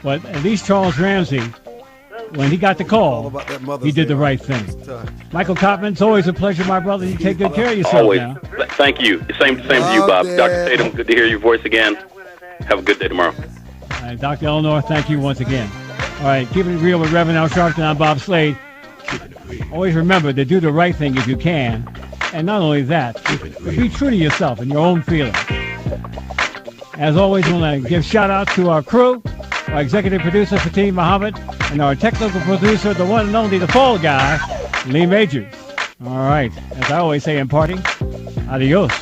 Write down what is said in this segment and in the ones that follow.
But at least Charles Ramsey, when he got the call, he did the right thing. Michael Cotman, it's always a pleasure, my brother. You take good care of yourself Always. now. Thank you. Same to you, Bob. Dr. Tatum, good to hear your voice again. Have a good day tomorrow. All right, Dr. Eleanor, thank you once again. All right, keep it real with Reverend Al Sharpton. I'm Bob Slade. Always remember to do the right thing if you can. And not only that, but be true to yourself and your own feelings. As always, we want to give shout-outs to our crew, our executive producer, Fatih Muhammad, and our technical producer, the one and only, the fall guy, Lee Majors. All right, as I always say in parting, adios.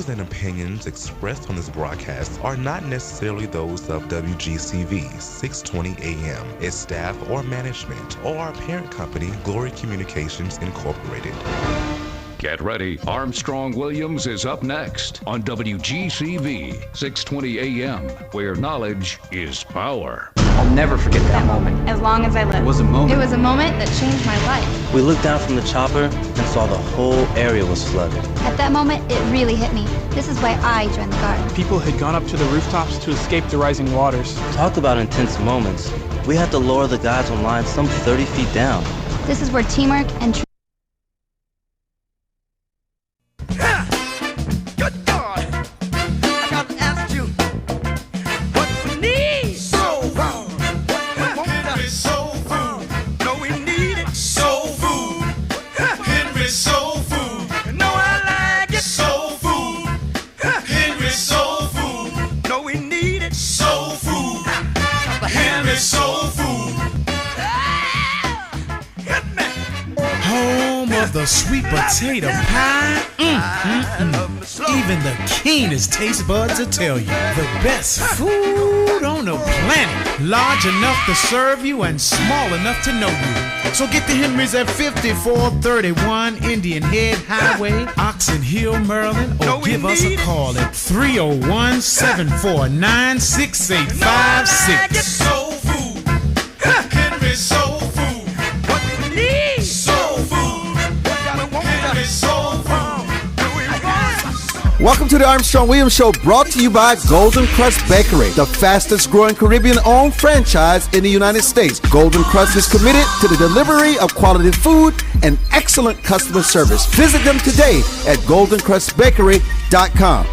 And opinions expressed on this broadcast are not necessarily those of WGCV 620 AM, its staff or management, or our parent company, Glory Communications Incorporated. Get ready. Armstrong Williams is up next on WGCV 620 AM, where knowledge is power. I'll never forget that moment. As long as I live. It was a moment. It was a moment that changed my life. We looked down from the chopper and saw the whole area was flooded. At that moment, it really hit me. This is why I joined the Guard. People had gone up to the rooftops to escape the rising waters. Talk about intense moments. We had to lower the guys on line some 30 feet down. This is where teamwork and Good God! I got to ask you what we need. Soul food. Henry Soul Food. No, we need it. Soul Food. Henry Soul Food. No, I like it. Soul Food. Henry Soul Food. No, we need it. Soul Food. Henry Soul Food. Hit me. Home of the sweet potato pie. Even the keenest taste buds will tell you the best food on the planet. Large enough to serve you and small enough to know you. So get the Henrys at 5431 Indian Head Highway, Oxon Hill, Maryland, or give us a call at 301-749-6856. Soul food. Henry Soul Food. What we need. Soul food. Henry Soul Food. Welcome to the Armstrong Williams Show, brought to you by Golden Crust Bakery, the fastest growing Caribbean-owned franchise in the United States. Golden Crust is committed to the delivery of quality food and excellent customer service. Visit them today at goldencrustbakery.com.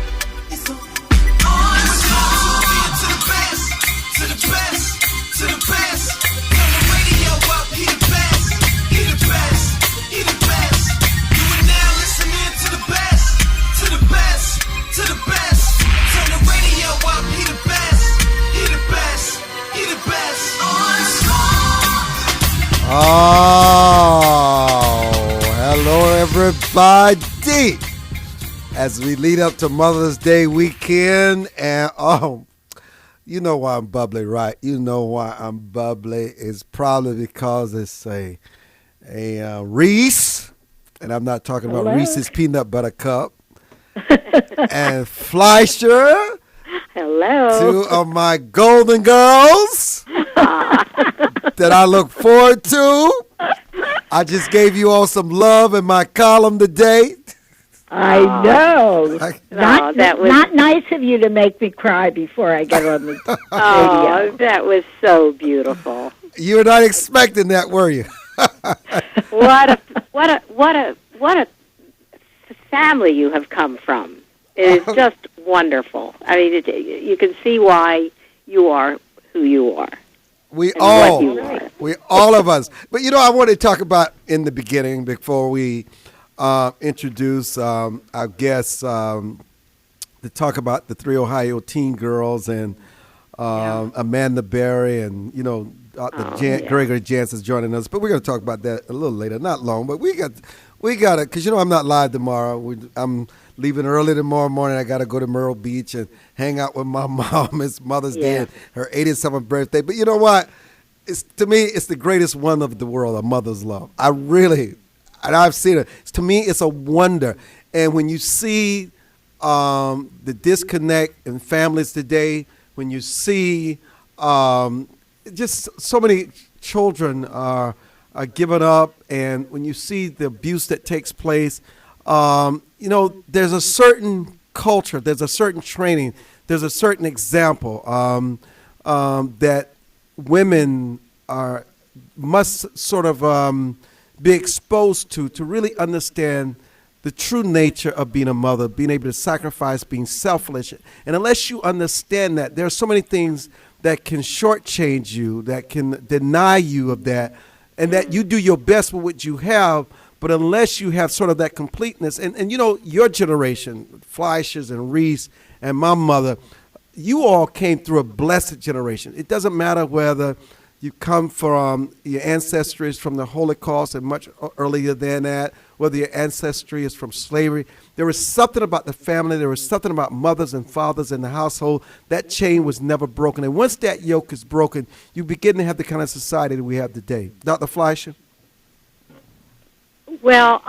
Oh, hello everybody. As we lead up to Mother's Day weekend, and you know why I'm bubbly, right? You know why I'm bubbly. It's probably because it's a Reese, and I'm not talking about Reese's Peanut Butter Cup, and Fleischer. Hello. Two of my golden girls that I look forward to. I just gave you all some love in my column today. I know. Not nice of you to make me cry before I get on the radio. That was so beautiful. You were not expecting that, were you? What a family you have come from. It is just wonderful. I mean, you can see why you are who you are. We all of us. But, I want to talk about in the beginning, before we introduce our guests, to talk about the three Ohio teen girls and Amanda Berry and, Gregory Jansen's joining us. But we're going to talk about that a little later. Not long, but we got to, because, I'm not live tomorrow. I'm leaving early tomorrow morning. I got to go to Myrtle Beach and hang out with my mom. It's Mother's Day, her 87th birthday. But you know what? To me, it's the greatest one of the world, a mother's love. And I've seen it. To me, it's a wonder. And when you see the disconnect in families today, when you see just so many children are given up, and when you see the abuse that takes place, there's a certain culture, there's a certain training, there's a certain example that women must sort of be exposed to really understand the true nature of being a mother, being able to sacrifice, being selfless. And unless you understand that, there are so many things that can shortchange you, that can deny you of that, and that you do your best with what you have, but unless you have sort of that completeness, and your generation, Fleischers and Reese and my mother, you all came through a blessed generation. It doesn't matter whether you come from, your ancestry is from the Holocaust and much earlier than that, whether your ancestry is from slavery. There was something about the family, there was something about mothers and fathers in the household. That chain was never broken. And once that yoke is broken, you begin to have the kind of society that we have today. Dr. Fleischer? Well,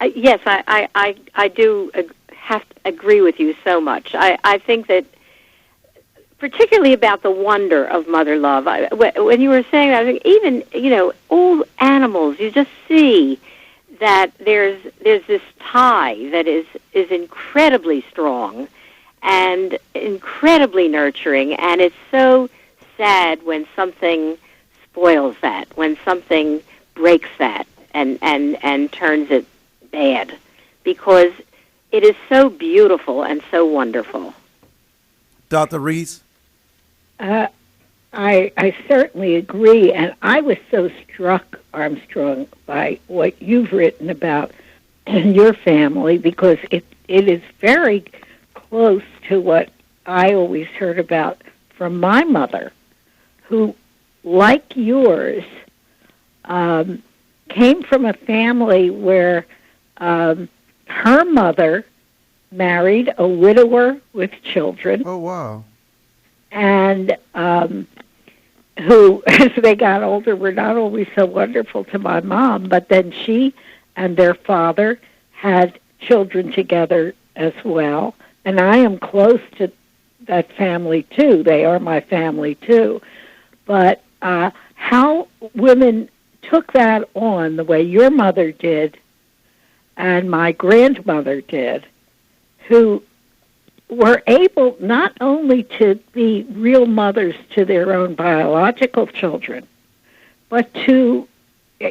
yes, I do have to agree with you so much. I think that particularly about the wonder of mother love. When you were saying that, I think even, all animals, you just see that there's this tie that is incredibly strong and incredibly nurturing, and it's so sad when something spoils that, when something breaks that and turns it bad, because it is so beautiful and so wonderful. Dr. Reese? I certainly agree, and I was so struck, Armstrong, by what you've written about your family, because it is very close to what I always heard about from my mother, who, like yours, came from a family where her mother married a widower with children. Oh, wow. And who, as they got older, were not always so wonderful to my mom, but then she and their father had children together as well. And I am close to that family, too. They are my family, too. But how women took that on the way your mother did and my grandmother did, who were able not only to be real mothers to their own biological children, but to,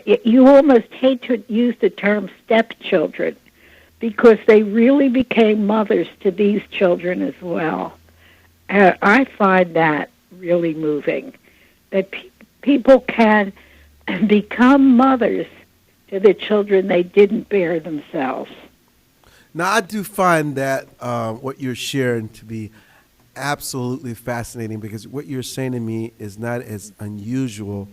you almost hate to use the term stepchildren, because they really became mothers to these children as well. I find that really moving, that people can become mothers to the children they didn't bear themselves. Now, I do find that what you're sharing to be absolutely fascinating, because what you're saying to me is not as unusual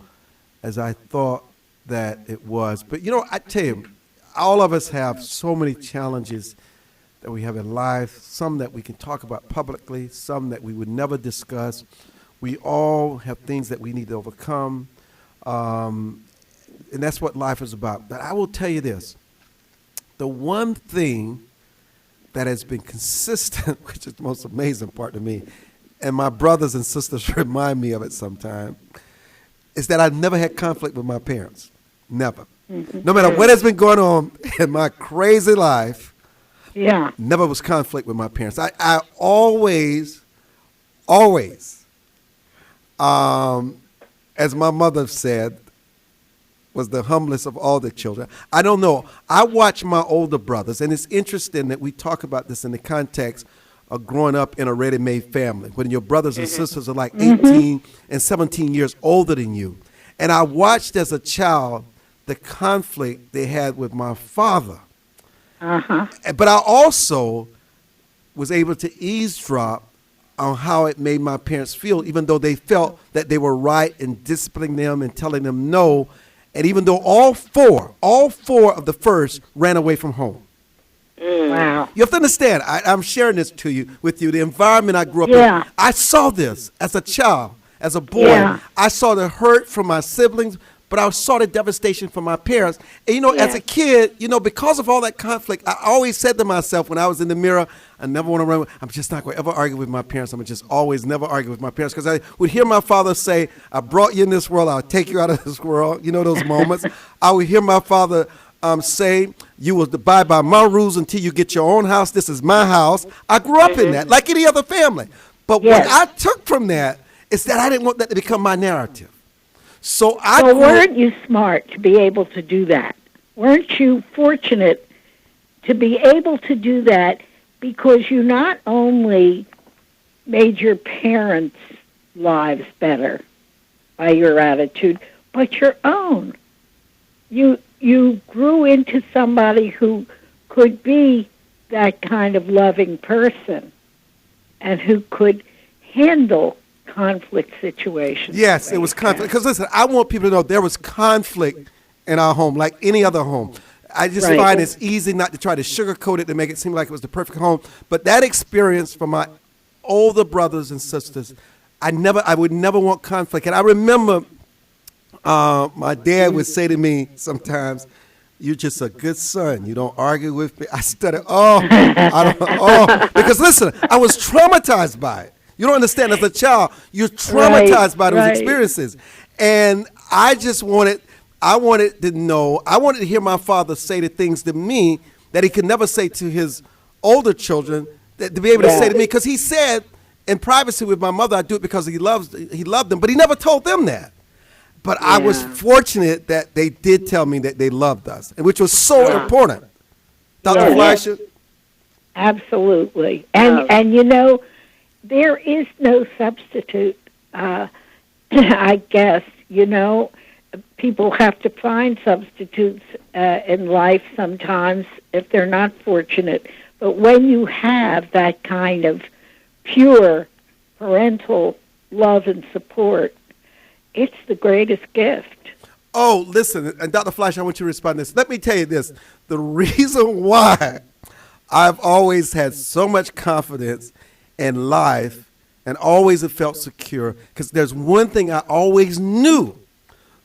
as I thought that it was. But, I tell you, all of us have so many challenges that we have in life, some that we can talk about publicly, some that we would never discuss. We all have things that we need to overcome, and that's what life is about. But I will tell you this. The one thing that has been consistent, which is the most amazing part to me, and my brothers and sisters remind me of it sometimes, is that I've never had conflict with my parents. Never. Mm-hmm. No matter what has been going on in my crazy life, never was conflict with my parents. I always, as my mother said, was the humblest of all the children. I don't know. I watch my older brothers, and it's interesting that we talk about this in the context of growing up in a ready-made family, when your brothers and sisters are like 18 and 17 years older than you. And I watched as a child the conflict they had with my father. But I also was able to eavesdrop on how it made my parents feel, even though they felt that they were right in disciplining them and telling them no. And even though all four of the first ran away from home. Wow. You have to understand, I'm sharing this with you, the environment I grew up in. I saw this as a child, as a boy. I saw the hurt from my siblings, but I saw the devastation from my parents. And, as a kid, because of all that conflict, I always said to myself when I was in the mirror, I never want to run. I'm just not going to ever argue with my parents. I'm going to just always never argue with my parents, because I would hear my father say, I brought you in this world. I'll take you out of this world. Those moments. I would hear my father say, you will abide by my rules until you get your own house. This is my house. I grew up in that, like any other family. But what I took from that is that I didn't want that to become my narrative. So weren't you smart to be able to do that? Weren't you fortunate to be able to do that, because you not only made your parents' lives better by your attitude, but your own. You grew into somebody who could be that kind of loving person and who could handle conflict situations. Yes, it was conflict. Because listen, I want people to know there was conflict in our home like any other home. I just find it's easy not to try to sugarcoat it to make it seem like it was the perfect home. But that experience from my older brothers and sisters, I would never want conflict. And I remember my dad would say to me sometimes, you're just a good son. You don't argue with me. I studied, because listen, I was traumatized by it. You don't understand, as a child, you're traumatized by those experiences. And I just wanted to hear my father say the things to me that he could never say to his older children, to be able to say to me, because he said in privacy with my mother, I do it because he loved them, but he never told them that. But I was fortunate that they did tell me that they loved us, which was so important. Dr. Fleischer? Absolutely. And there is no substitute. I guess, people have to find substitutes in life sometimes if they're not fortunate. But when you have that kind of pure parental love and support, it's the greatest gift. Oh, listen, and Dr. Fleischer, I want you to respond to this. Let me tell you this. The reason why I've always had so much confidence in life and always have felt secure, because there's one thing I always knew.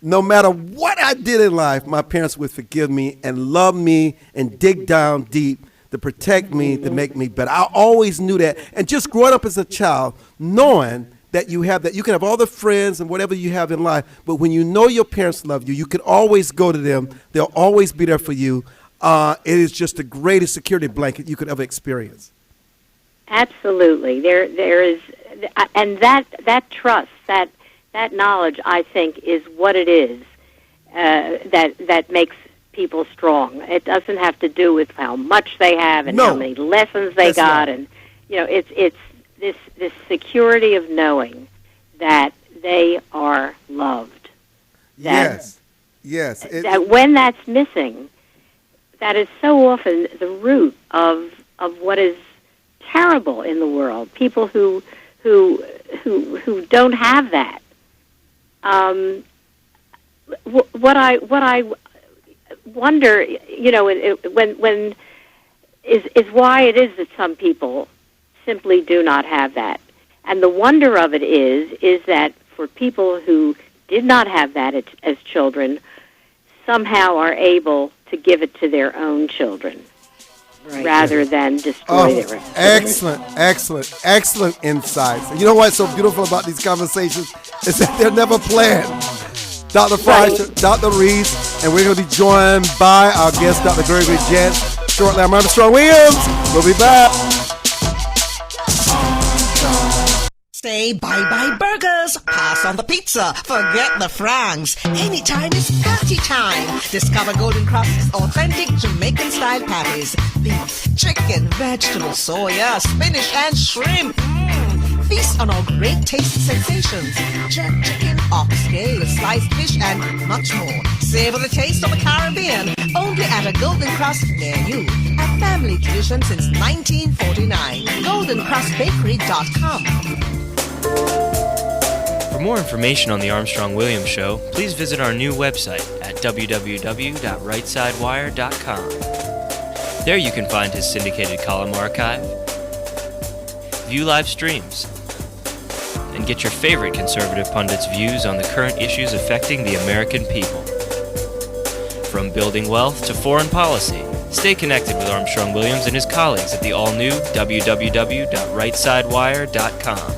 No matter what I did in life, my parents would forgive me and love me and dig down deep to protect me, to make me better. I always knew that. And just growing up as a child, knowing that you have that, you can have all the friends and whatever you have in life, but when you know your parents love you, you can always go to them. They'll always be there for you. It is just the greatest security blanket you could ever experience. Absolutely. There is, and that trust, that knowledge, I think, is what it is that makes people strong. It doesn't have to do with how much they have and how many lessons they got, and it's this security of knowing that they are loved. Yes. That when that's missing, that is so often the root of what is terrible in the world. People who don't have that. What I wonder, when is why it is that some people simply do not have that. And the wonder of it is that for people who did not have that as children, somehow are able to give it to their own children rather than destroy their own. Excellent insights. And you know what's so beautiful about these conversations is that they're never planned. Dr. Fleischer, Dr. Reese, and we're going to be joined by our guest, Dr. Gregory Jent. Shortly, I'm Armstrong Williams. We'll be back. Say bye-bye burgers, pass on the pizza, forget the francs. Anytime is party time. Discover Golden Crust's authentic Jamaican-style patties. Beef, chicken, vegetables, soya, spinach, and shrimp. Feast on our great taste sensations. Jerk chicken, oxtail, sliced fish, and much more. Savor the taste of the Caribbean. Only at a Golden Crust near you. A family tradition since 1949. GoldenCrustBakery.com. For more information on the Armstrong Williams Show, please visit our new website at www.rightsidewire.com. There you can find his syndicated column archive, view live streams, and get your favorite conservative pundits' views on the current issues affecting the American people. From building wealth to foreign policy, stay connected with Armstrong Williams and his colleagues at the all-new www.rightsidewire.com.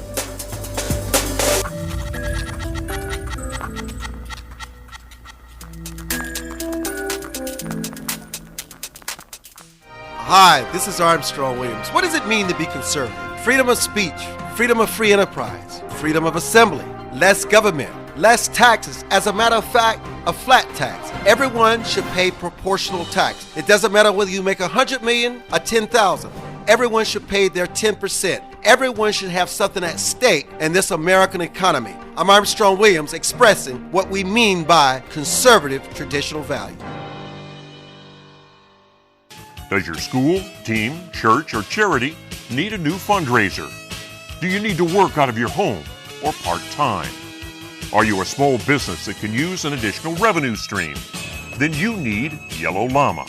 Hi, this is Armstrong Williams. What does it mean to be conservative? Freedom of speech, freedom of free enterprise, freedom of assembly, less government, less taxes. As a matter of fact, a flat tax. Everyone should pay proportional tax. It doesn't matter whether you make $100 million or $10,000. Everyone should pay their 10%. Everyone should have something at stake in this American economy. I'm Armstrong Williams, expressing what we mean by conservative traditional values. Does your school, team, church, or charity need a new fundraiser? Do you need to work out of your home or part-time? Are you a small business that can use an additional revenue stream? Then you need Yellow Llama.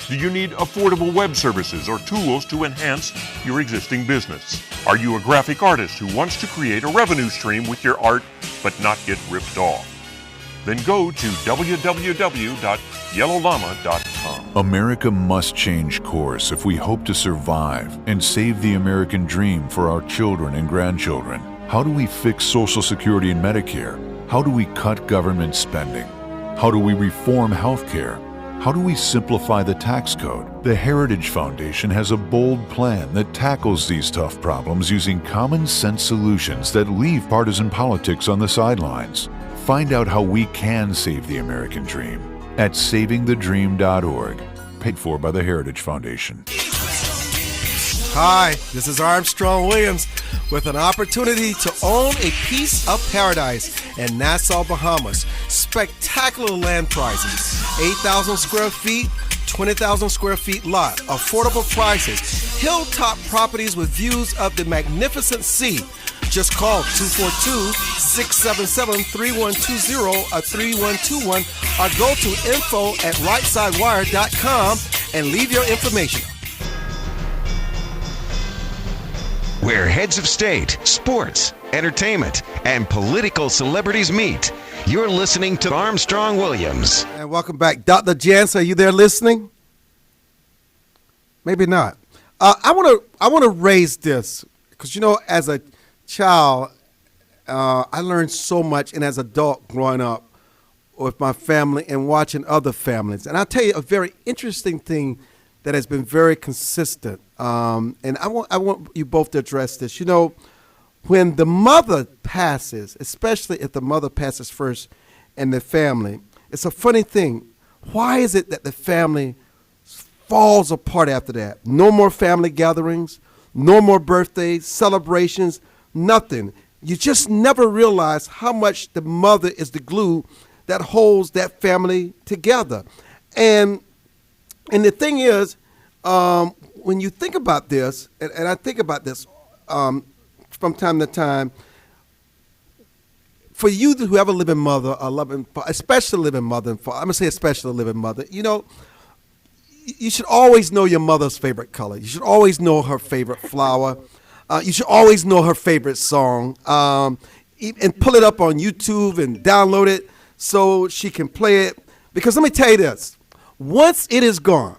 Do you need affordable web services or tools to enhance your existing business? Are you a graphic artist who wants to create a revenue stream with your art but not get ripped off? Then go to www.yellowllama.com. America must change course if we hope to survive and save the American dream for our children and grandchildren. How do we fix Social Security and Medicare? How do we cut government spending? How do we reform health care? How do we simplify the tax code? The Heritage Foundation has a bold plan that tackles these tough problems using common sense solutions that leave partisan politics on the sidelines. Find out how we can save the American dream at savingthedream.org, paid for by the Heritage Foundation. Hi, this is Armstrong Williams with an opportunity to own a piece of paradise in Nassau, Bahamas. Spectacular land prices, 8,000 square feet, 20,000 square feet lot, affordable prices, hilltop properties with views of the magnificent sea. Just call 242-677-3120 or 3121 or go to info@rightsidewire.com and leave your information. Where heads of state, sports, entertainment, and political celebrities meet. You're listening to Armstrong Williams. And welcome back. Dr. Jance, are you there listening? Maybe not. I want to raise this because, you know, as a child, I learned so much, and as an adult growing up with my family and watching other families. And I'll tell you a very interesting thing that has been very consistent. And I want you both to address this. You know, when the mother passes, especially if the mother passes first in the family, it's a funny thing. Why is it that the family falls apart after that? No more family gatherings, no more birthdays, celebrations, nothing. You just never realize how much the mother is the glue that holds that family together. And the thing is, when you think about this, and I think about this from time to time, for you who have a living mother, especially living mother, I'm going to say especially living mother, you know, you should always know your mother's favorite color. You should always know her favorite flower. You should always know her favorite song. And pull it up on YouTube and download it so she can play it. Because let me tell you this, once it is gone,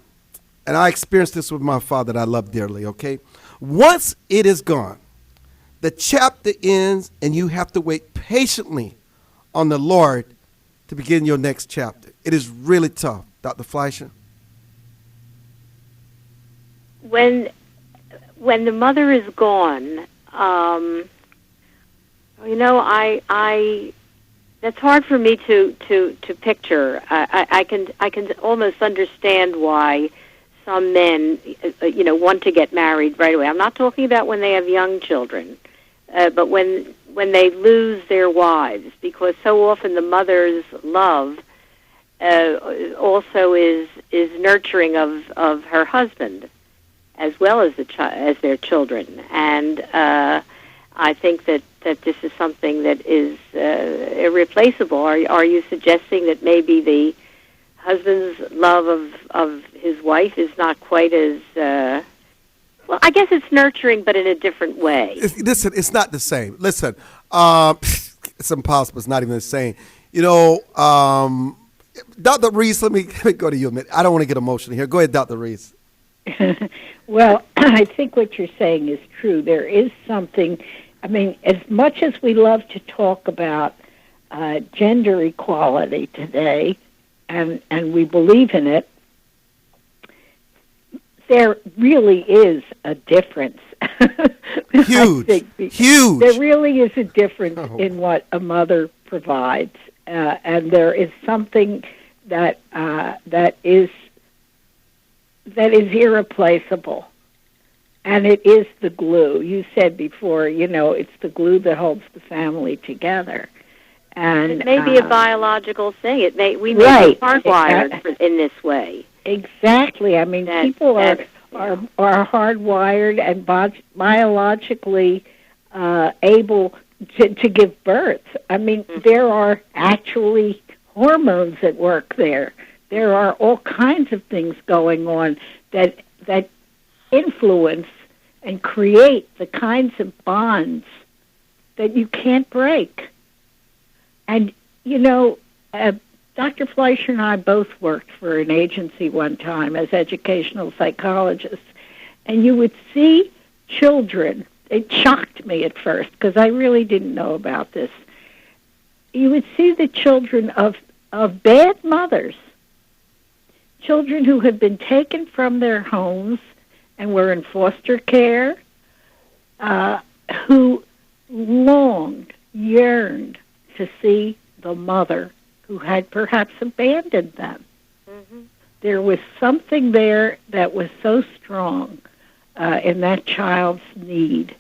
and I experienced this with my father that I love dearly, okay? Once it is gone, the chapter ends and you have to wait patiently on the Lord to begin your next chapter. It is really tough. Dr. Fleischer? When the mother is gone, you know, I that's hard for me to picture. I can almost understand why some men, want to get married right away. I'm not talking about when they have young children, but when they lose their wives, because so often the mother's love also is nurturing of her husband, as well as as their children. And I think that this is something that is irreplaceable. Are you suggesting that maybe the husband's love of his wife is not quite as Well, I guess it's nurturing, but in a different way. Listen, it's not the same. Listen, it's impossible. It's not even the same. Dr. Reese, let me go to you a minute. I don't want to get emotional here. Go ahead, Dr. Reese. Well, I think what you're saying is true. There is something, as much as we love to talk about gender equality today, and we believe in it, there really is a difference. Huge. Huge. There really is a difference in what a mother provides, and there is something that is irreplaceable, and it is the glue. You said before, it's the glue that holds the family together. And it may be a biological thing. We may right. be hardwired in this way. Exactly. People are hardwired and biologically able to give birth. There are actually hormones at work there. There are all kinds of things going on that influence and create the kinds of bonds that you can't break. And, Dr. Fleischer and I both worked for an agency one time as educational psychologists, and you would see children. It shocked me at first because I really didn't know about this. You would see the children of bad mothers, children who had been taken from their homes and were in foster care, who yearned to see the mother who had perhaps abandoned them. Mm-hmm. There was something there that was so strong in that child's need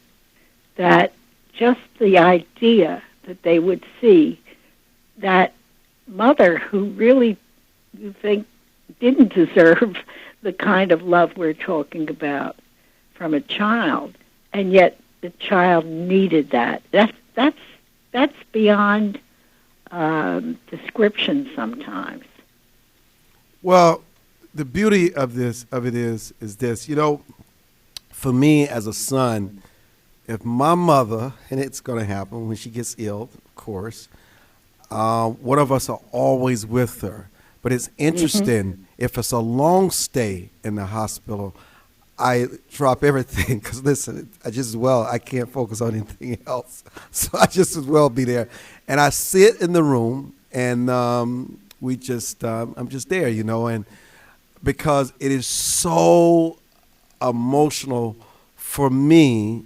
that just the idea that they would see that mother who really, you think, didn't deserve the kind of love we're talking about from a child, and yet the child needed that. That's beyond description sometimes. Well, the beauty of it is this. For me as a son, if my mother, and it's going to happen when she gets ill, of course, one of us are always with her. But it's interesting, if it's a long stay in the hospital, I drop everything because, listen, I can't focus on anything else. So I just as well be there. And I sit in the room, and I'm just there, and because it is so emotional for me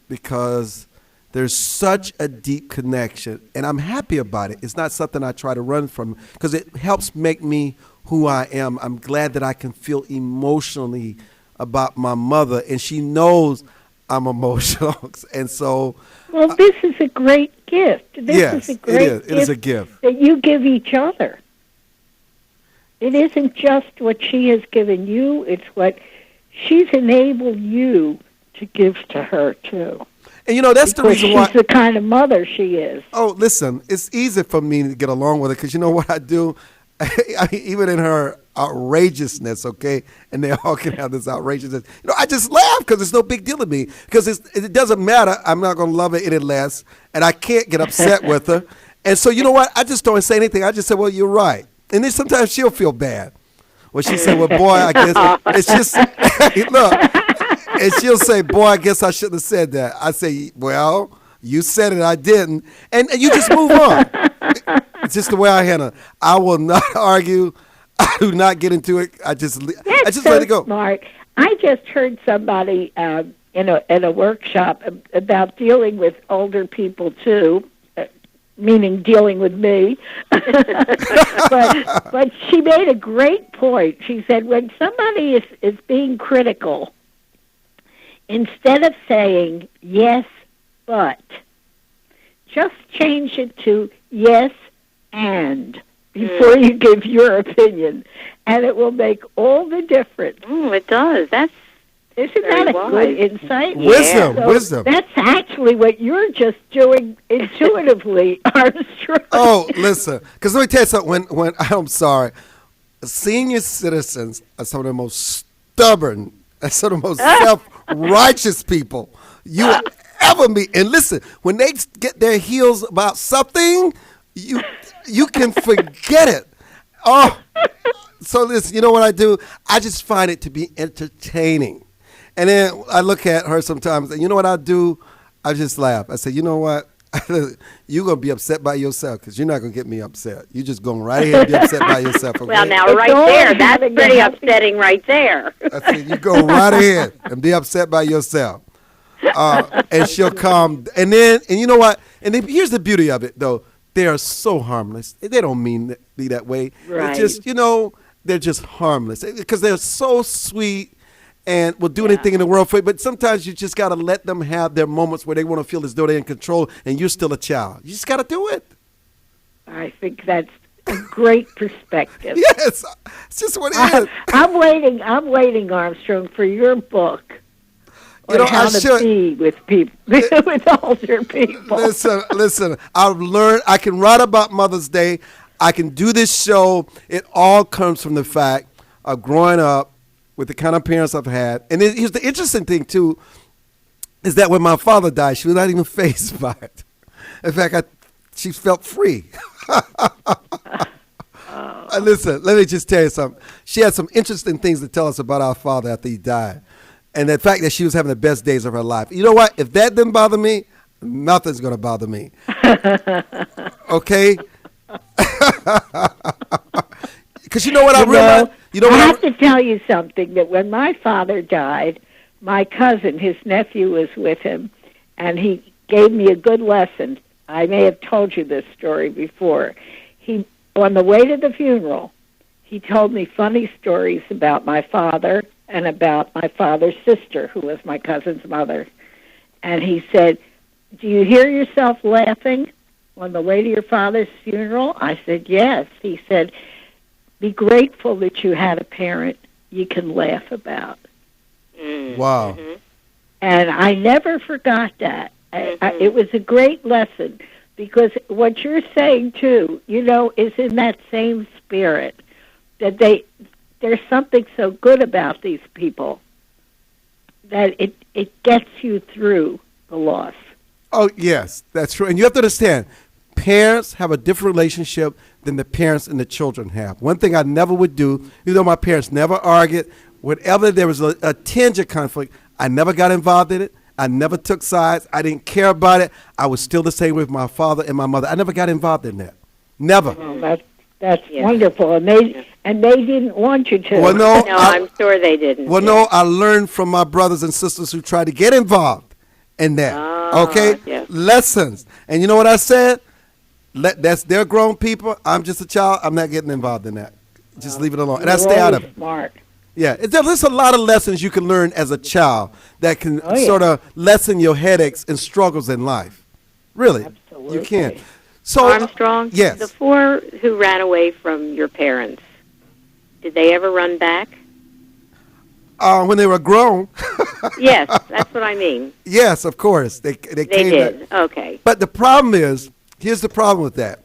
because there's such a deep connection, and I'm happy about it. It's not something I try to run from because it helps make me who I am. I'm glad that I can feel emotionally about my mother, and she knows I'm emotional. And so, well, this is a great gift. This is a great gift. It is a gift that you give each other. It isn't just what she has given you; it's what she's enabled you to give to her too. And that's the reason why she's the kind of mother she is. Oh, listen, it's easy for me to get along with her because you know what I do? Even in her outrageousness, okay, and they all can have this outrageousness. I just laugh because it's no big deal to me because it doesn't matter. I'm not going to love her any less, and I can't get upset with her. And so you know what? I just don't say anything. I just say, well, you're right. And then sometimes she'll feel bad. Well, she said, well, boy, I guess it's just, look, and she'll say, boy, I guess I shouldn't have said that. I say, well, you said it, I didn't. And you just move on. It's just the way I handle it. I will not argue. I do not get into it. I just let it go. Smart. I just heard somebody in a workshop about dealing with older people too, meaning dealing with me. but she made a great point. She said when somebody is being critical, instead of saying yes, but, just change it to yes and before you give your opinion, and it will make all the difference. It does. Isn't that a good insight? Wisdom. That's actually what you're just doing intuitively, Armstrong. Oh, listen, because let me tell you something. When I'm sorry, senior citizens are some of the most stubborn That's some of the most self-righteous people you will ever meet. And listen, when they get their heels about something, you can forget it. Oh, so listen, you know what I do? I just find it to be entertaining. And then I look at her sometimes, and you know what I do? I just laugh. I say, you know what? You're going to be upset by yourself because you're not going to get me upset. You're just going right ahead and be upset by yourself. Okay? Well, now, right there, that's pretty upsetting right there. I said, you go right ahead and be upset by yourself. And she'll come. And you know what? And then, here's the beauty of it, though. They are so harmless. They don't mean to be that way. Right. It's just, they're just harmless because they're so sweet and will do anything in the world for you. But sometimes you just got to let them have their moments where they want to feel as though they're in control and you're still a child. You just got to do it. I think that's a great perspective. Yes, it's just what it is. I'm waiting, Armstrong, for your book on how to be with people, with older people. Listen. I've learned I can write about Mother's Day. I can do this show. It all comes from the fact of growing up with the kind of parents I've had. And here's the interesting thing, too, is that when my father died, she was not even fazed by it. In fact, she felt free. Listen, let me just tell you something. She had some interesting things to tell us about our father after he died. And the fact that she was having the best days of her life. You know what? If that didn't bother me, nothing's going to bother me. Okay? Because you know what I realized? I have to tell you something, that when my father died, my cousin, his nephew, was with him, and he gave me a good lesson. I may have told you this story before. On the way to the funeral, he told me funny stories about my father and about my father's sister, who was my cousin's mother. And he said, "Do you hear yourself laughing on the way to your father's funeral?" I said, "Yes." He said, "Be grateful that you had a parent you can laugh about." Wow. And I never forgot that. It was a great lesson, because what you're saying, too, is in that same spirit, that there's something so good about these people that it gets you through the loss. Oh, yes, that's true. And you have to understand, parents have a different relationship than the parents and the children have. One thing I never would do, my parents never argued, whenever there was a tinge of conflict, I never got involved in it. I never took sides. I didn't care about it. I was still the same with my father and my mother. I never got involved in that. Never. Oh, that's wonderful. And they didn't want you to. Well, no, I'm sure they didn't. Well, no, I learned from my brothers and sisters who tried to get involved in that. Okay? Yes. Lessons. And you know what I said? They're grown people. I'm just a child. I'm not getting involved in that. Just leave it alone. And I stay out of it. Smart. Yeah, there's a lot of lessons you can learn as a child that can sort of lessen your headaches and struggles in life. Really, absolutely. You can. So Armstrong, yes. The four who ran away from your parents, did they ever run back? When they were grown. Yes, that's what I mean. Yes, of course. They came did. back. Okay. But the problem is, here's the problem with that.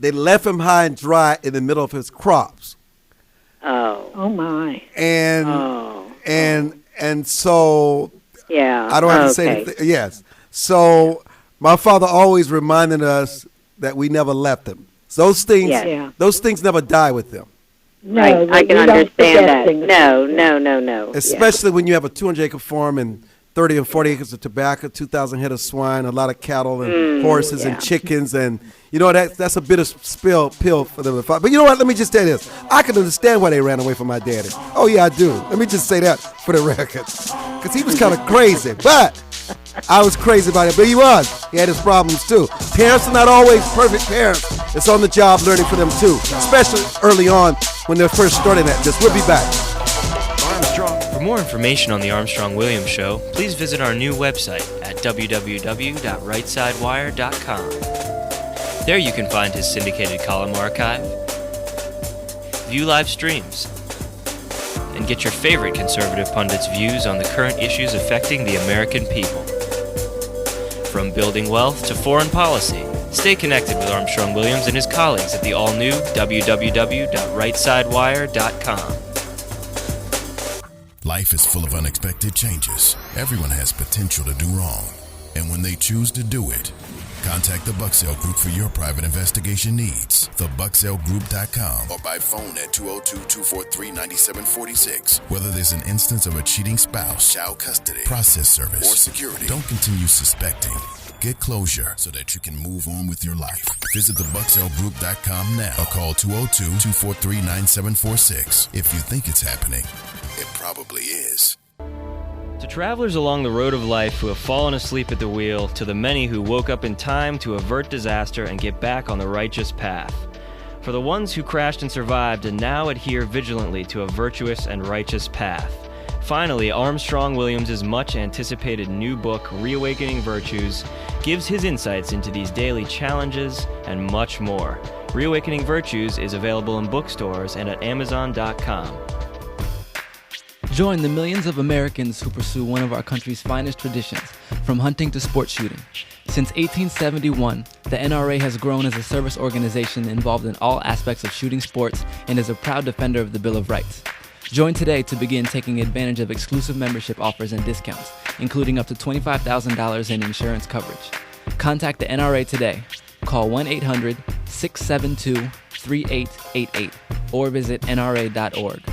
They left him high and dry in the middle of his crops. Oh my. And so I don't have to say anything. Yes. So my father always reminded us that we never left him. So those things never die with them. No, I can understand that. No. Especially when you have a 200-acre farm and 30 and 40 acres of tobacco, 2,000 head of swine, a lot of cattle and horses and chickens, and that's a bitter pill for them to fight. But you know what? Let me just tell you this: I can understand why they ran away from my daddy. Oh yeah, I do. Let me just say that for the record, because he was kind of crazy, but I was crazy about it. But he was. He had his problems too. Parents are not always perfect parents. It's on the job learning for them too, especially early on when they're first starting at this. We'll be back. For more information on the Armstrong-Williams Show, please visit our new website at www.rightsidewire.com. There you can find his syndicated column archive, view live streams, and get your favorite conservative pundits' views on the current issues affecting the American people. From building wealth to foreign policy, stay connected with Armstrong-Williams and his colleagues at the all-new www.rightsidewire.com. Life is full of unexpected changes. Everyone has potential to do wrong. And when they choose to do it, contact the Bucksell Group for your private investigation needs. TheBucksellGroup.com or by phone at 202-243-9746. Whether there's an instance of a cheating spouse, child custody, process service, or security, don't continue suspecting. Get closure so that you can move on with your life. Visit TheBucksellGroup.com now or call 202-243-9746. If you think it's happening, it probably is. To travelers along the road of life who have fallen asleep at the wheel, to the many who woke up in time to avert disaster and get back on the righteous path. For the ones who crashed and survived and now adhere vigilantly to a virtuous and righteous path. Finally, Armstrong Williams' much-anticipated new book, Reawakening Virtues, gives his insights into these daily challenges and much more. Reawakening Virtues is available in bookstores and at Amazon.com. Join the millions of Americans who pursue one of our country's finest traditions, from hunting to sport shooting. Since 1871, the NRA has grown as a service organization involved in all aspects of shooting sports and is a proud defender of the Bill of Rights. Join today to begin taking advantage of exclusive membership offers and discounts, including up to $25,000 in insurance coverage. Contact the NRA today. Call 1-800-672-3888 or visit nra.org.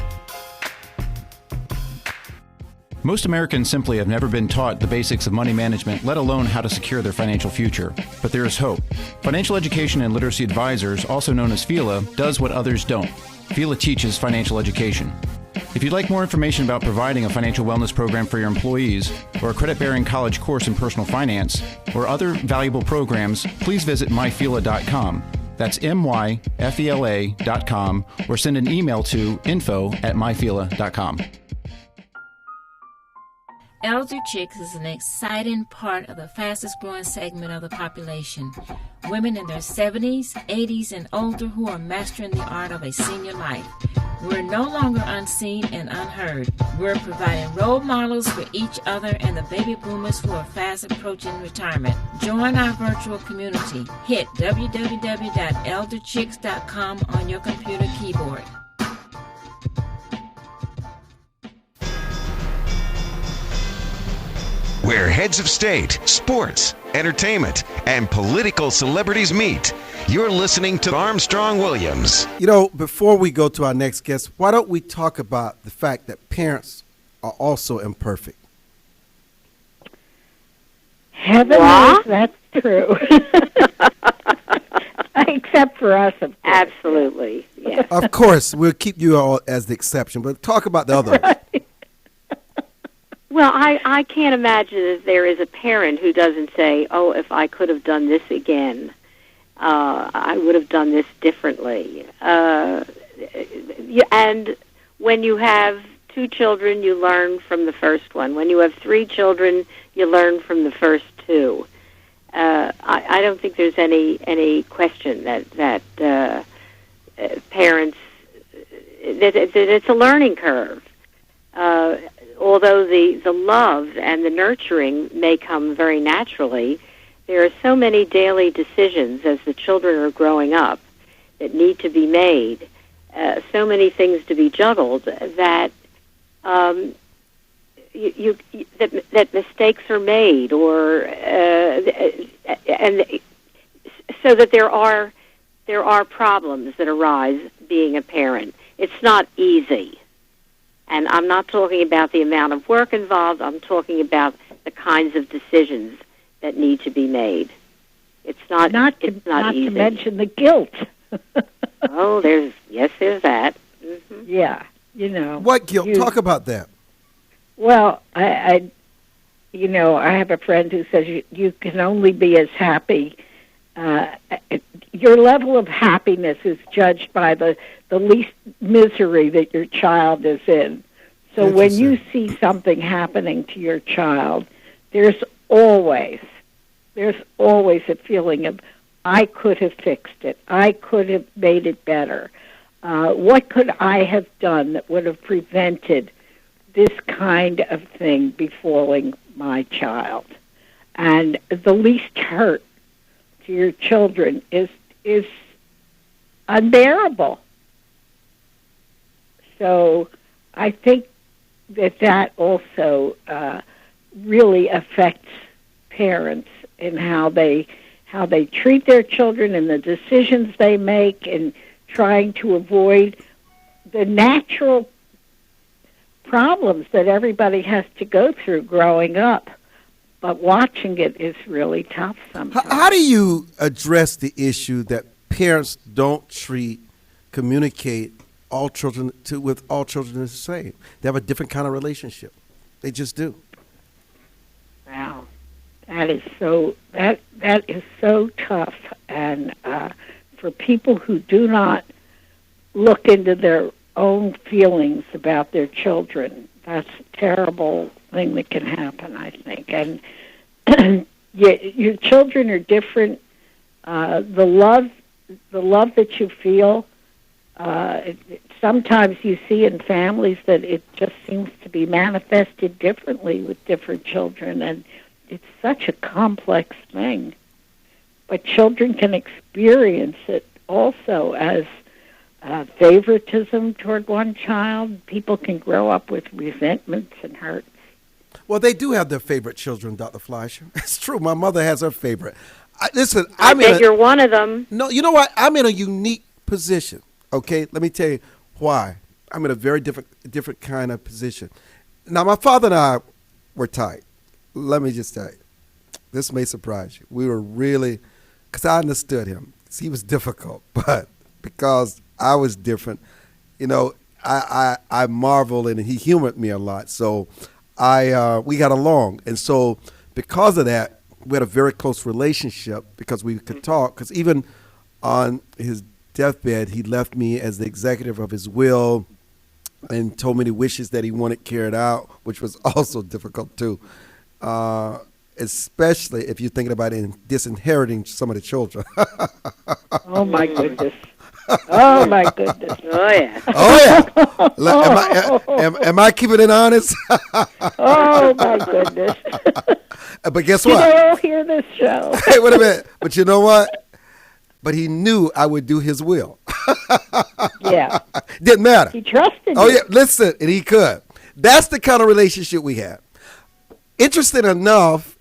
Most Americans simply have never been taught the basics of money management, let alone how to secure their financial future. But there is hope. Financial Education and Literacy Advisors, also known as FELA, does what others don't. FELA teaches financial education. If you'd like more information about providing a financial wellness program for your employees, or a credit-bearing college course in personal finance, or other valuable programs, please visit myfela.com. That's myfela.com, or send an email to info@myfela.com. Elder Chicks is an exciting part of the fastest growing segment of the population. Women in their 70s, 80s, and older who are mastering the art of a senior life. We're no longer unseen and unheard. We're providing role models for each other and the baby boomers who are fast approaching retirement. Join our virtual community. Hit www.elderchicks.com on your computer keyboard. Where heads of state, sports, entertainment, and political celebrities meet. You're listening to Armstrong Williams. You know, before we go to our next guest, why don't we talk about the fact that parents are also imperfect? Heaven knows that's true. Except for us, of course. Absolutely, yeah. Of course, we'll keep you all as the exception, but talk about the others. Right. Well, I can't imagine that there is a parent who doesn't say, oh, if I could have done this again, I would have done this differently. And when you have 2 children, you learn from the first one. When you have 3 children, you learn from the first 2. I don't think there's any question that parents, that it's a learning curve. Although the love and the nurturing may come very naturally, there are so many daily decisions as the children are growing up that need to be made, so many things to be juggled that that mistakes are made, or and so that there are problems that arise being a parent. It's not easy. And I'm not talking about the amount of work involved. I'm talking about the kinds of decisions that need to be made. It's not easy. Not to mention the guilt. Oh, there's that. Mm-hmm. Yeah, you know. What guilt? Talk about that. Well, I have a friend who says you can only be as happy. Your level of happiness is judged by the least misery that your child is in. So when you see something happening to your child, there's always a feeling of, I could have fixed it. I could have made it better. What could I have done that would have prevented this kind of thing befalling my child? And the least hurt to your children is unbearable. So I think that also really affects parents in how they treat their children and the decisions they make, and trying to avoid the natural problems that everybody has to go through growing up. But watching it is really tough sometimes. How do you address the issue that parents don't communicate all children with all children the same? They have a different kind of relationship. They just do. Wow, that is so tough, and for people who do not look into their own feelings about their children, that's a terrible thing that can happen, I think. And your children are different. The love that you feel, sometimes you see in families that it just seems to be manifested differently with different children, and it's such a complex thing. But children can experience it also as favoritism toward one child. People can grow up with resentments and hurts. Well, they do have their favorite children, Dr. Fleischer. It's true. My mother has her favorite. Listen, I bet you're one of them. No, you know what? I'm in a unique position. Okay, let me tell you why. I'm in a very different kind of position. Now, my father and I were tight. Let me just tell you, this may surprise you. We were really, because I understood him. He was difficult, but because I was different, you know, I marveled, and he humored me a lot. So we got along, and so because of that, we had a very close relationship because we could talk. Because even on his deathbed, he left me as the executive of his will and told me the wishes that he wanted carried out, which was also difficult too, especially if you're thinking about disinheriting some of the children. Oh, my goodness. Oh, my goodness. Oh, yeah. Oh, yeah. Am I keeping it honest? Oh, my goodness. But guess what? They'll hear this show. Hey, wait a minute. But you know what? But he knew I would do his will. Yeah. Didn't matter. He trusted Oh, you. yeah. Listen, and he could. That's the kind of relationship we had. Interesting enough,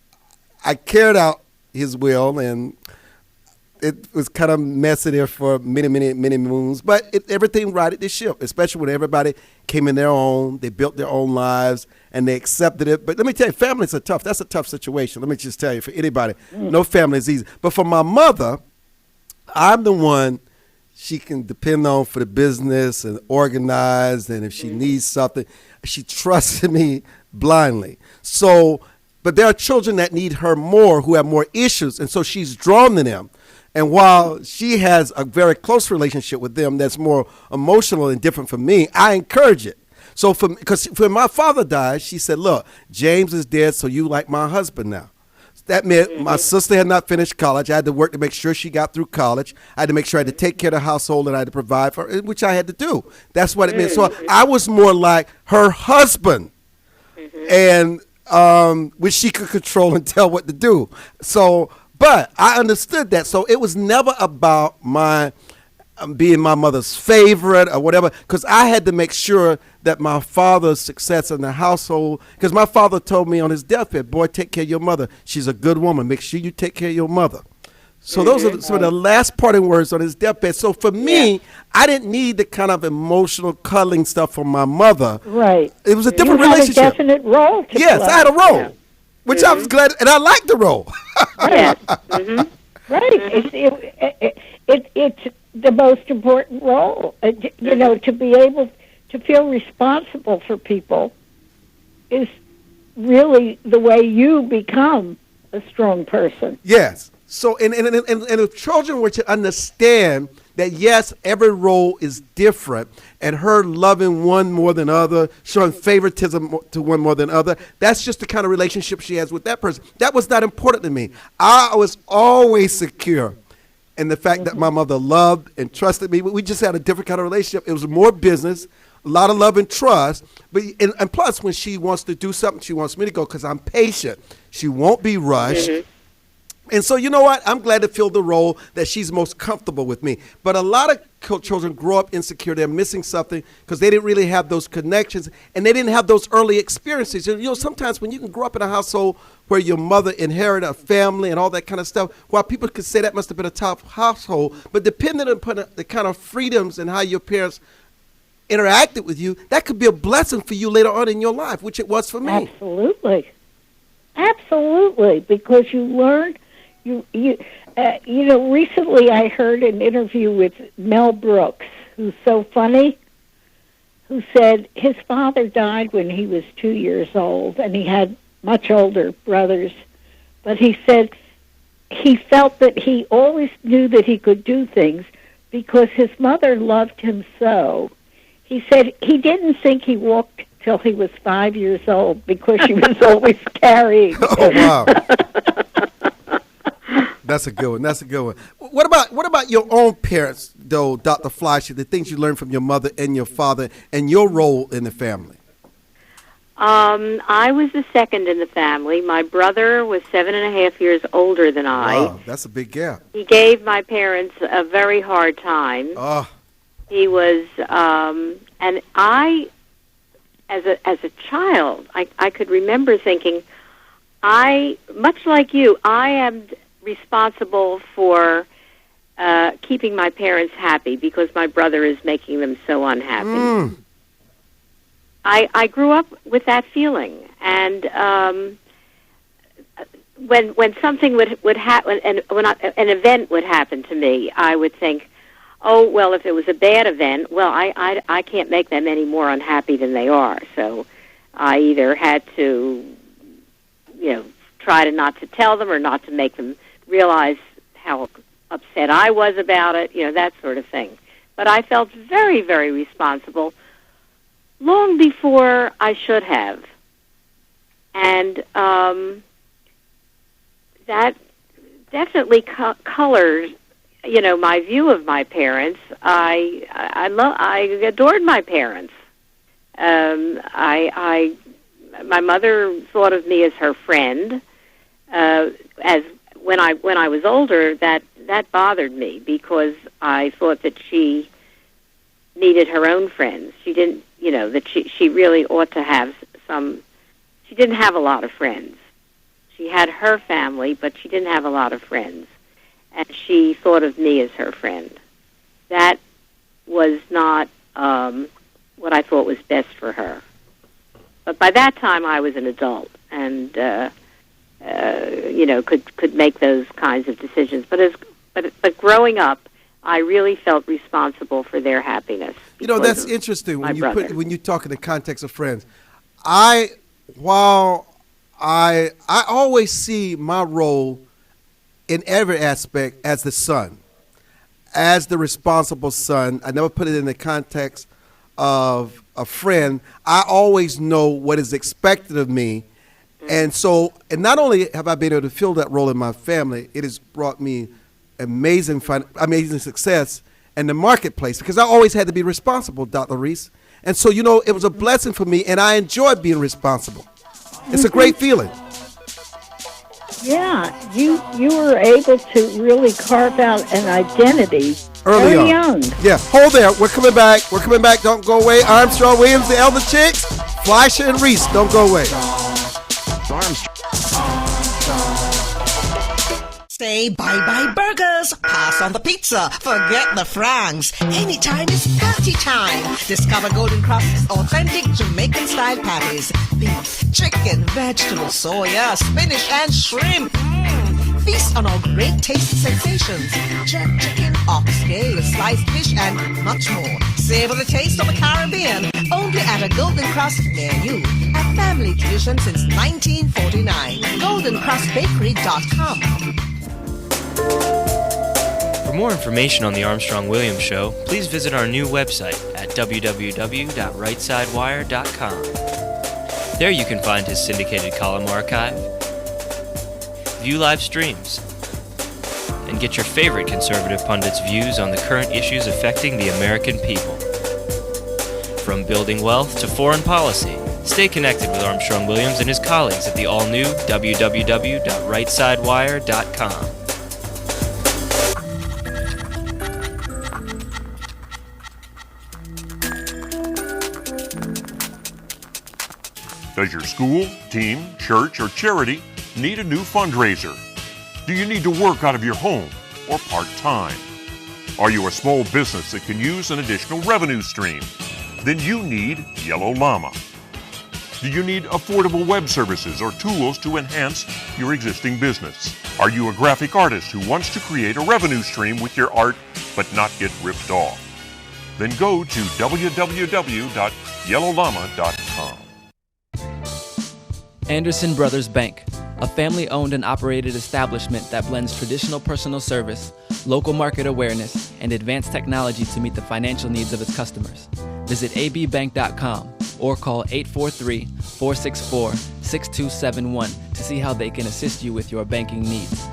I carried out his will, and it was kind of messy there for many moons, but everything righted the ship, especially when everybody came in their own, they built their own lives, and they accepted it. But let me tell you, families are tough. That's a tough situation. Let me just tell you, for anybody, no family is easy. But for my mother, I'm the one she can depend on for the business and organize, and if she needs something, she trusted me blindly. So, but there are children that need her more, who have more issues, and so she's drawn to them. And while she has a very close relationship with them that's more emotional and different from me, I encourage it. So because when my father died, she said, look, James is dead, so you like my husband now. That meant my sister had not finished college. I had to work to make sure she got through college. I had to make sure I had to take care of the household, and I had to provide for her, which I had to do. That's what it meant. So I was more like her husband, and which she could control and tell what to do. So, but I understood that. So it was never about my being my mother's favorite or whatever, because I had to make sure that my father's success in the household, because my father told me on his deathbed, boy, take care of your mother. She's a good woman. Make sure you take care of your mother. So those are some of the last parting words on his deathbed. So for me, I didn't need the kind of emotional cuddling stuff from my mother. Right. It was a different you relationship. Had a definite role to yes, play. I had a role, which I was glad, and I liked the role. Yes. Right. It's the most important role. You know, to be able to feel responsible for people is really the way you become a strong person. Yes. So, and if children were to understand that, yes, every role is different, and her loving one more than other, showing favoritism to one more than other, that's just the kind of relationship she has with that person. That was not important to me. I was always secure in the fact that my mother loved and trusted me. We just had a different kind of relationship. It was more business, a lot of love and trust. But and plus, when she wants to do something, she wants me to go because I'm patient. She won't be rushed. And so, you know what? I'm glad to fill the role that she's most comfortable with me. But a lot of children grow up insecure. They're missing something because they didn't really have those connections and they didn't have those early experiences. You know, sometimes when you can grow up in a household where your mother inherited a family and all that kind of stuff, while people could say that must have been a top household, but depending upon the kind of freedoms and how your parents interacted with you, that could be a blessing for you later on in your life, which it was for me. Absolutely, because you learn. Recently I heard an interview with Mel Brooks, who's so funny, who said his father died when he was 2 years old, and he had much older brothers. But he said he felt that he always knew that he could do things because his mother loved him so. He said he didn't think he walked till he was 5 years old because she was always carrying him. Oh, wow. That's a good one. That's a good one. What about your own parents, though, Dr. Fleischer, the things you learned from your mother and your father and your role in the family? I was the second in the family. My brother was 7.5 years older than I. Wow, that's a big gap. He gave my parents a very hard time. Oh. He was, and I, as a child, I could remember thinking, much like you, I am responsible for keeping my parents happy because my brother is making them so unhappy. I grew up with that feeling, and when something would happen, and when an event would happen to me, I would think, oh well, if it was a bad event, well, I can't make them any more unhappy than they are. So I either had to, try to not to tell them or not to make them realize how upset I was about it, that sort of thing. But I felt very, very responsible long before I should have. And that definitely colored, my view of my parents. I adored my parents. My mother thought of me as her friend. As when I was older, that bothered me because I thought that she needed her own friends. She didn't, that she really ought to have some. She didn't have a lot of friends. She had her family, but she didn't have a lot of friends, and she thought of me as her friend. That was not what I thought was best for her. But by that time, I was an adult and could make those kinds of decisions. But growing up, I really felt responsible for their happiness. That's interesting when you talk in the context of friends. I always see my role in every aspect as the son, as the responsible son. I never put it in the context of a friend. I always know what is expected of me. And not only have I been able to fill that role in my family, it has brought me amazing success in the marketplace because I always had to be responsible, Dr. Reese. And so, it was a blessing for me, and I enjoyed being responsible. It's a great feeling. Yeah, you were able to really carve out an identity early very on. Young. Yeah, hold there. We're coming back. Don't go away. Armstrong, Williams, the Elder Chicks, Fleischer, and Reese. Don't go away. Say bye-bye burgers, pass on the pizza, forget the francs. Anytime is party time. Discover Golden Cross's authentic Jamaican-style patties. Beef, chicken, vegetables, soya, spinach, and shrimp. Feast on our great taste sensations. Jerk chicken, oxtail, sliced fish, and much more. Savor the taste of the Caribbean. Only at a Golden Cross near you. A family tradition since 1949. GoldenCrossBakery.com. For more information on the Armstrong Williams Show, please visit our new website at www.rightsidewire.com. There you can find his syndicated column archive, view live streams, and get your favorite conservative pundits' views on the current issues affecting the American people. From building wealth to foreign policy, stay connected with Armstrong Williams and his colleagues at the all-new www.rightsidewire.com. Does your school, team, church, or charity need a new fundraiser? Do you need to work out of your home or part-time? Are you a small business that can use an additional revenue stream? Then you need Yellow Llama. Do you need affordable web services or tools to enhance your existing business? Are you a graphic artist who wants to create a revenue stream with your art but not get ripped off? Then go to www.yellowllama.com. Anderson Brothers Bank, a family-owned and operated establishment that blends traditional personal service, local market awareness, and advanced technology to meet the financial needs of its customers. Visit abbank.com or call 843-464-6271 to see how they can assist you with your banking needs.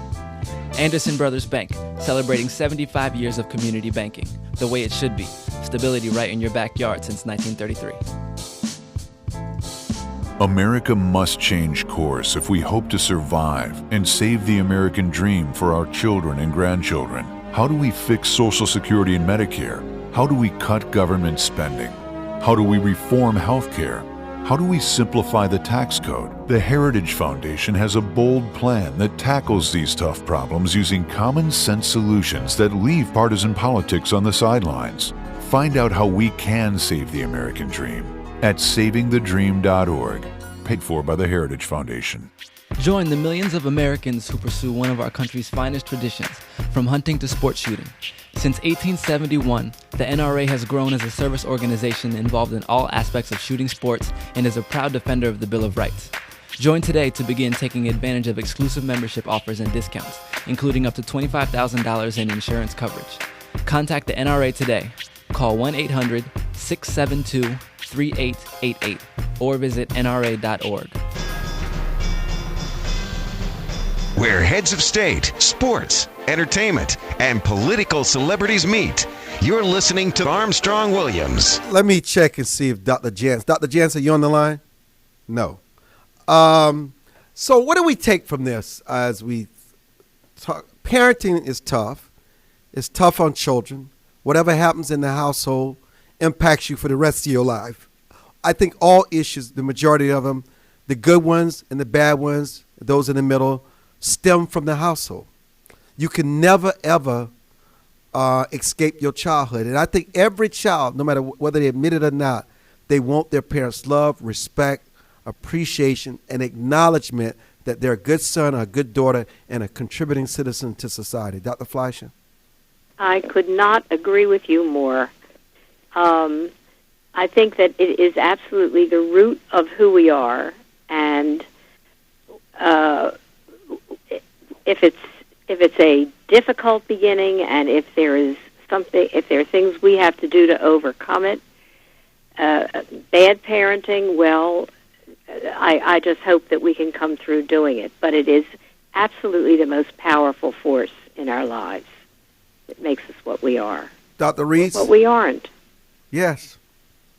Anderson Brothers Bank, celebrating 75 years of community banking, the way it should be. Stability right in your backyard since 1933. America must change course if we hope to survive and save the American dream for our children and grandchildren. How do we fix Social Security and Medicare? How do we cut government spending? How do we reform health care? How do we simplify the tax code? The Heritage Foundation has a bold plan that tackles these tough problems using common sense solutions that leave partisan politics on the sidelines. Find out how we can save the American dream at savingthedream.org, paid for by the Heritage Foundation. Join the millions of Americans who pursue one of our country's finest traditions, from hunting to sport shooting. Since 1871, the NRA has grown as a service organization involved in all aspects of shooting sports and is a proud defender of the Bill of Rights. Join today to begin taking advantage of exclusive membership offers and discounts, including up to $25,000 in insurance coverage. Contact the NRA today. Call 1-800-672-3888 or visit nra.org. Where heads of state, sports, entertainment, and political celebrities meet. You're listening to Armstrong Williams. Let me check and see if Dr. Jantz. Dr. Jantz, are you on the line? No. So what do we take from this as we talk? Parenting is tough. It's tough on children. Whatever happens in the household impacts you for the rest of your life. I think all issues, the majority of them, the good ones and the bad ones, those in the middle, stem from the household. You can never, ever escape your childhood. And I think every child, no matter whether they admit it or not, they want their parents' love, respect, appreciation, and acknowledgement that they're a good son or a good daughter and a contributing citizen to society. Dr. Fleischer? I could not agree with you more. I think that it is absolutely the root of who we are, and if it's a difficult beginning, and if there are things we have to do to overcome it, bad parenting, well, I just hope that we can come through doing it. But it is absolutely the most powerful force in our lives. It makes us what we are. Dr. Reese? What we aren't. Yes.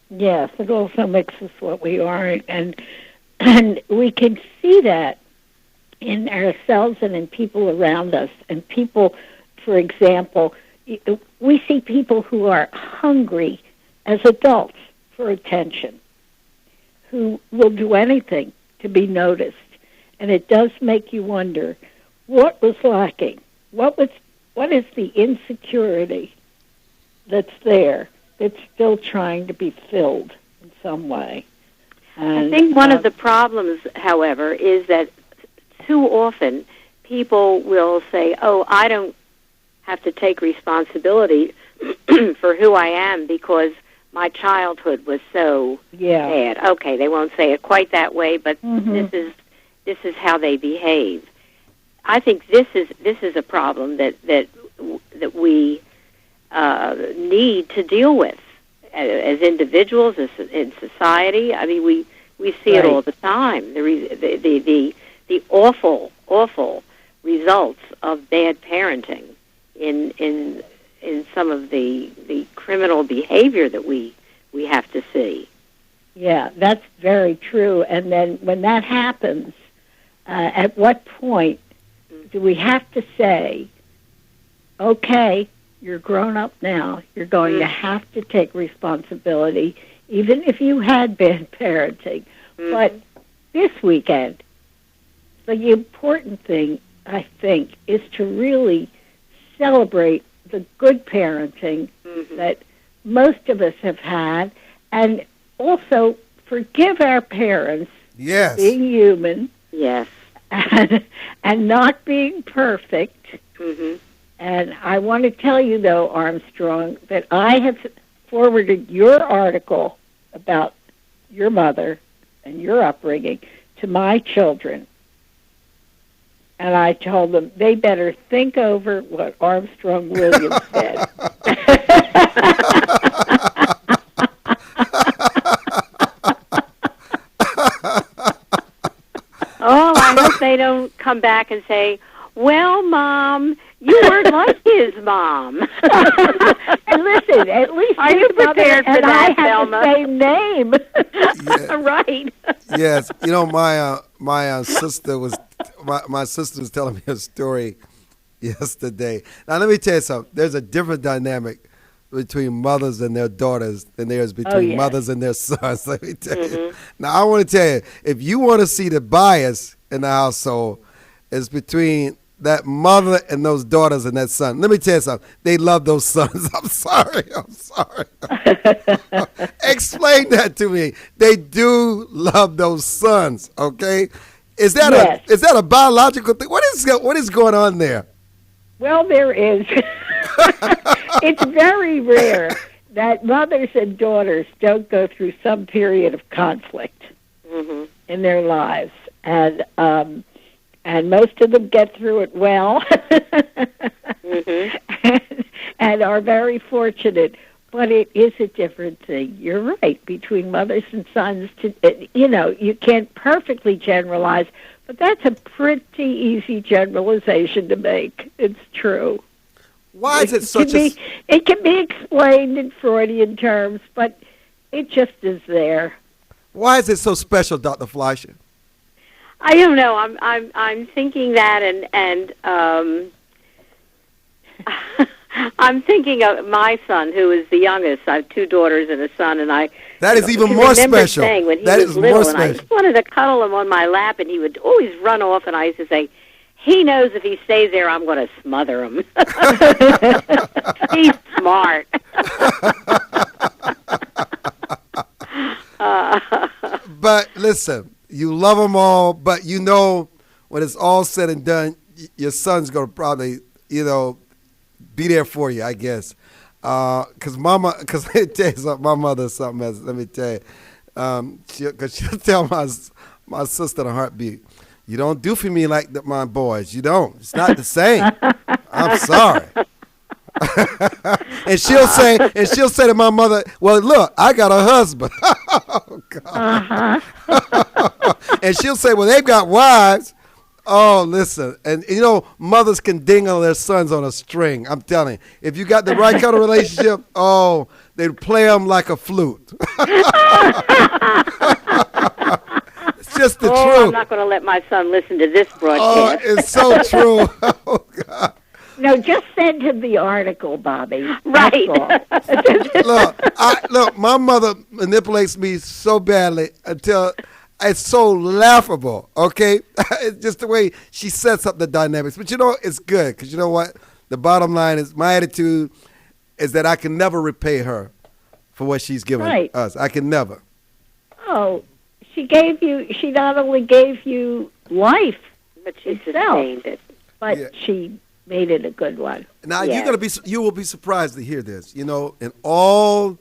Yes, it also makes us what we are, and we can see that in ourselves and in people around us. And people, for example, we see people who are hungry as adults for attention, who will do anything to be noticed. And it does make you wonder, what was lacking? What is the insecurity that's there that's still trying to be filled in some way? And, I think one of the problems, however, is that too often people will say, oh, I don't have to take responsibility for who I am because my childhood was so bad. Okay, they won't say it quite that way, but this is how they behave. I think this is a problem that we need to deal with as individuals, as in society. I mean, we see it all the time. The awful results of bad parenting in some of the criminal behavior that we have to see. Yeah, that's very true. And then when that happens, at what point do we have to say, okay, you're grown up now, you're going to have to take responsibility, even if you had bad parenting. But this weekend. The important thing, I think, is to really celebrate the good parenting that most of us have had, and also forgive our parents, yes, being human, yes, and not being perfect. And I want to tell you, though, Armstrong, that I have forwarded your article about your mother and your upbringing to my children. And I told them they better think over what Armstrong Williams said. Oh, I hope they don't come back and say, well, Mom, you weren't like his mom. And listen, at least are you prepared for that, Thelma? I have the same name. Yeah. Right. Yes, you know, my sister was my sister was telling me a story yesterday. Now let me tell you something. There's a different dynamic between mothers and their daughters than there is between mothers and their sons. Let me tell you. Now I want to tell you, if you want to see the bias in the household, it's between that mother and those daughters and that son. Let me tell you something. They love those sons. I'm sorry. Explain that to me. They do love those sons. Okay, is that a biological thing? What is going on there? Well, there is. It's very rare that mothers and daughters don't go through some period of conflict in their lives, and most of them get through it well, and are very fortunate. But it is a different thing. You're right, between mothers and sons. You can't perfectly generalize, but that's a pretty easy generalization to make. It's true. Why is it such It can be explained in Freudian terms, but it just is there. Why is it so special, Dr. Fleischer? I don't know. I'm thinking that, and I'm thinking of my son, who is the youngest. I have two daughters and a son, and that is even more special. When he that was is little, more special. And I just wanted to cuddle him on my lap, and he would always run off, and I used to say, he knows if he stays there, I'm going to smother him. He's smart. But listen, you love them all, but you know when it's all said and done, your son's going to probably, be there for you, I guess. Because let me tell you something, my mother is something else, let me tell you. Because she'll tell my sister in a heartbeat, you don't do for me like my boys. You don't. It's not the same. I'm sorry. and she'll say to my mother, well, look, I got a husband. Oh, God. And she'll say, well, they've got wives. Oh, listen. And, mothers can dingle their sons on a string. I'm telling you. If you got the right kind of relationship, they play them like a flute. It's just the truth. I'm not going to let my son listen to this broadcast. Oh, it's so true. Oh, God. No, just send him the article, Bobby. Right. Look, my mother manipulates me so badly until it's so laughable, okay? It's just the way she sets up the dynamics. But, it's good because you know what? The bottom line is my attitude is that I can never repay her for what she's given us. I can never. Oh, she not only gave you life, but she sustained it. But she made it a good one. Now you will be surprised to hear this. In all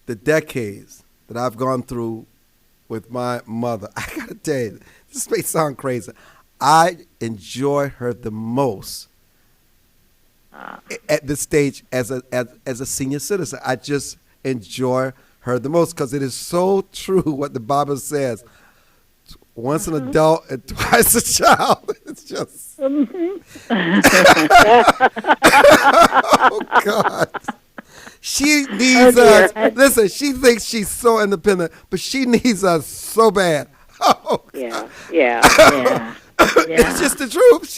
the decades that I've gone through with my mother, I gotta tell you, this may sound crazy, I enjoy her the most at this stage as a senior citizen. I just enjoy her the most because it is so true what the Bible says. Once an adult and twice a child. It's just. Oh, God. She needs us. Listen, she thinks she's so independent, but she needs us so bad. Oh, God. Yeah. It's just the truth.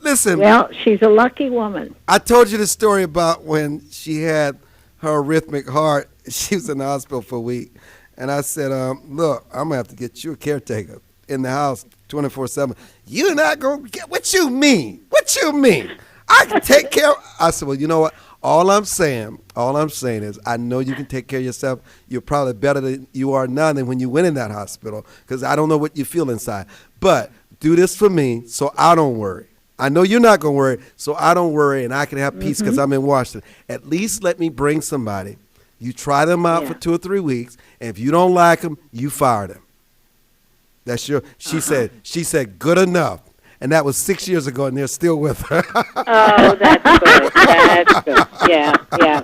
Listen. Well, she's a lucky woman. I told you the story about when she had her arrhythmic heart. She was in the hospital for a week. And I said, look, I'm going to have to get you a caretaker. in the house 24/7. You're not going to get what you mean. What you mean? I can take care of. I said, well, you know what? All I'm saying is I know you can take care of yourself. You're probably better than you are now than when you went in that hospital because I don't know what you feel inside. But do this for me so I don't worry. I know you're not going to worry, so I don't worry, and I can have peace because I'm in Washington. At least let me bring somebody. You try them out for 2 or 3 weeks, and if you don't like them, you fire them. That's your. She said, good enough. And that was 6 years ago, and they're still with her. Oh, that's good. That's good. Yeah.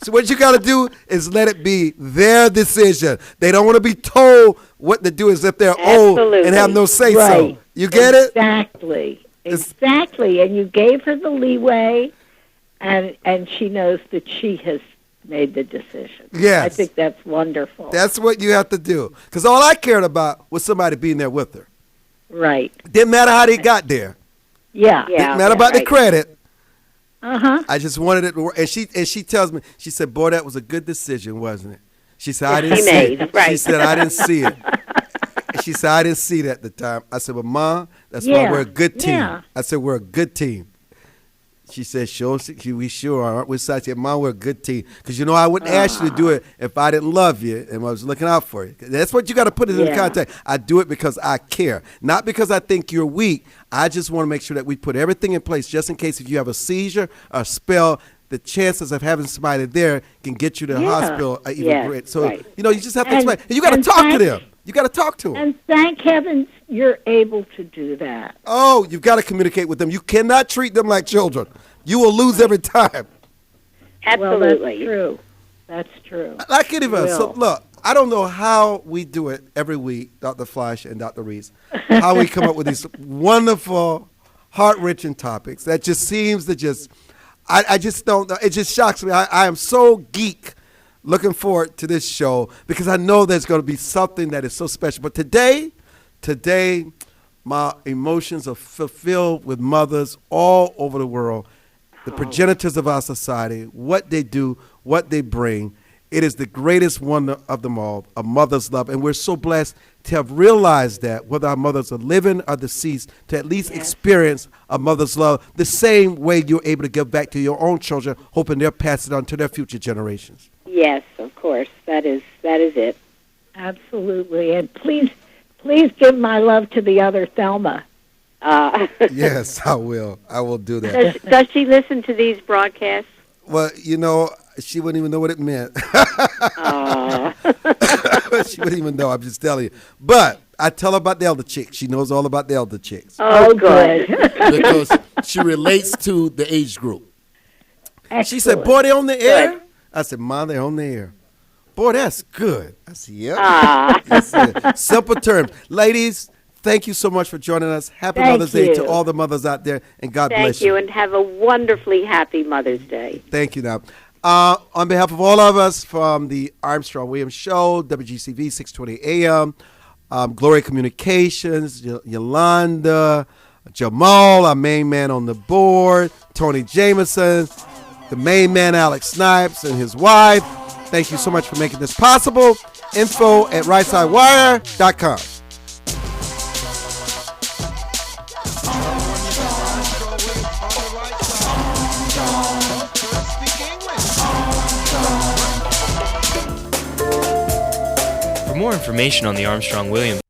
So what you got to do is let it be their decision. They don't want to be told what to do as if they're old and have no say-so. You get it? Exactly. And you gave her the leeway, and she knows that she has made the decision. Yes. I think that's wonderful. That's what you have to do. Because all I cared about was somebody being there with her. Right. Didn't matter how they got there. Yeah. Didn't matter about the credit. Uh-huh. I just wanted it to work. And she tells me, she said, boy, that was a good decision, wasn't it? She said, I didn't see it. Right. She said, I didn't see it. And she said, I didn't see that at the time. I said, well, Mom, that's why we're a good team. Yeah. I said, we're a good team. She said, sure, we sure are. I said, Mom, we're a good team. Because, you know, I wouldn't ask you to do it if I didn't love you and I was looking out for you. That's what you got to put it in context. I do it because I care. Not because I think you're weak. I just want to make sure that we put everything in place just in case if you have a seizure or a spell, the chances of having somebody there can get you to the hospital are even great. So, you know, you just have to explain. And you got to talk to them. You got to talk to them. And thank heavens you're able to do that. Oh, you've got to communicate with them. You cannot treat them like children. You will lose every time. Absolutely. Well, that's true. Like any of us. So, look, I don't know how we do it every week, Dr. Fleisch and Dr. Reese, how we come up with these wonderful, heart-wrenching topics that just seems to just, I just don't know. It just shocks me. I am so geek looking forward to this show because I know there's going to be something that is so special. But today, my emotions are fulfilled with mothers all over the world, the progenitors of our society, what they do, what they bring. It is the greatest wonder of them all, a mother's love. And we're so blessed to have realized that, whether our mothers are living or deceased, to at least experience a mother's love the same way you're able to give back to your own children, hoping they'll pass it on to their future generations. Yes, of course. That is it. Absolutely. And please give my love to the other Thelma. Yes, I will. I will do that. Does she listen to these broadcasts? Well, you know, she wouldn't even know what it meant. She wouldn't even know. I'm just telling you. But I tell her about the elder chicks. She knows all about the elder chicks. Oh, good. Because she relates to the age group. Excellent. She said, boy, they're on the air? Good. I said, Mom, they're on the air. Boy, that's good. I said, yep. That's it. Simple terms. Ladies, thank you so much for joining us. Happy Mother's Day to all the mothers out there, and God bless you. Thank you, and have a wonderfully happy Mother's Day. Thank you now. On behalf of all of us from the Armstrong Williams Show, WGCV 620 AM, Glory Communications, Yolanda, Jamal, our main man on the board, Tony Jameson, the main man Alex Snipes and his wife. Thank you so much for making this possible. Info at rightsidewire.com. For more information on the Armstrong Williams